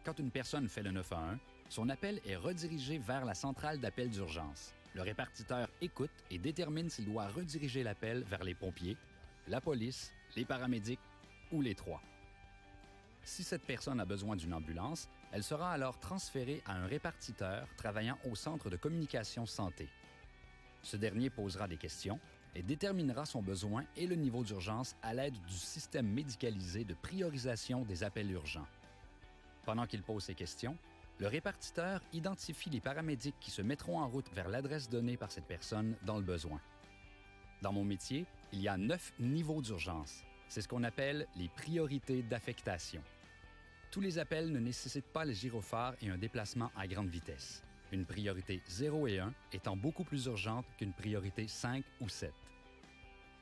quand une personne fait le 911, son appel est redirigé vers la centrale d'appel d'urgence. Le répartiteur écoute et détermine s'il doit rediriger l'appel vers les pompiers, la police, les paramédics ou les trois. Si cette personne a besoin d'une ambulance, elle sera alors transférée à un répartiteur travaillant au centre de communication santé. Ce dernier posera des questions et déterminera son besoin et le niveau d'urgence à l'aide du système médicalisé de priorisation des appels urgents. Pendant qu'il pose ces questions, le répartiteur identifie les paramédics qui se mettront en route vers l'adresse donnée par cette personne dans le besoin. Dans mon métier, il y a 9 niveaux d'urgence. C'est ce qu'on appelle les priorités d'affectation. Tous les appels ne nécessitent pas le gyrophare et un déplacement à grande vitesse. Une priorité 0 et 1 étant beaucoup plus urgente qu'une priorité 5 ou 7.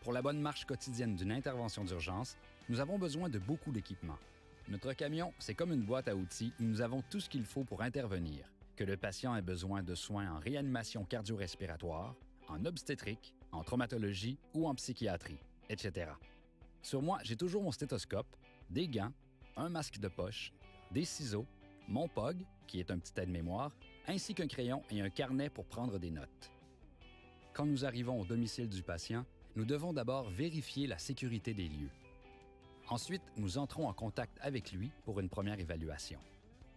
Pour la bonne marche quotidienne d'une intervention d'urgence, nous avons besoin de beaucoup d'équipements. Notre camion, c'est comme une boîte à outils où nous avons tout ce qu'il faut pour intervenir, que le patient ait besoin de soins en réanimation cardio-respiratoire, en obstétrique, en traumatologie ou en psychiatrie, etc. Sur moi, j'ai toujours mon stéthoscope, des gants, un masque de poche, des ciseaux, mon POG, qui est un petit aide-mémoire, ainsi qu'un crayon et un carnet pour prendre des notes. Quand nous arrivons au domicile du patient, nous devons d'abord vérifier la sécurité des lieux. Ensuite, nous entrons en contact avec lui pour une première évaluation.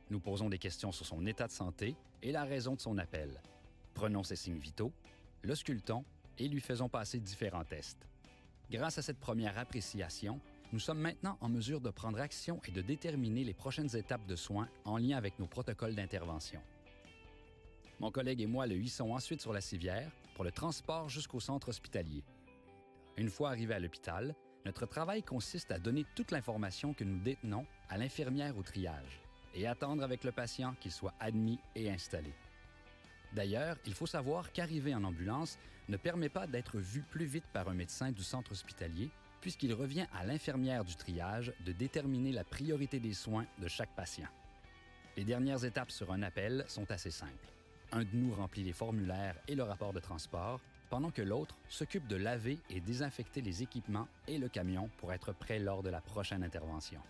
Nous posons des questions sur son état de santé et la raison de son appel. Prenons ses signes vitaux, l'auscultons et lui faisons passer différents tests. Grâce à cette première appréciation, nous sommes maintenant en mesure de prendre action et de déterminer les prochaines étapes de soins en lien avec nos protocoles d'intervention. Mon collègue et moi le hissons ensuite sur la civière pour le transport jusqu'au centre hospitalier. Une fois arrivé à l'hôpital, notre travail consiste à donner toute l'information que nous détenons à l'infirmière au triage et attendre avec le patient qu'il soit admis et installé. D'ailleurs, il faut savoir qu'arriver en ambulance ne permet pas d'être vu plus vite par un médecin du centre hospitalier, puisqu'il revient à l'infirmière du triage de déterminer la priorité des soins de chaque patient. Les dernières étapes sur un appel sont assez simples. Un de nous remplit les formulaires et le rapport de transport, pendant que l'autre s'occupe de laver et désinfecter les équipements et le camion pour être prêt lors de la prochaine intervention.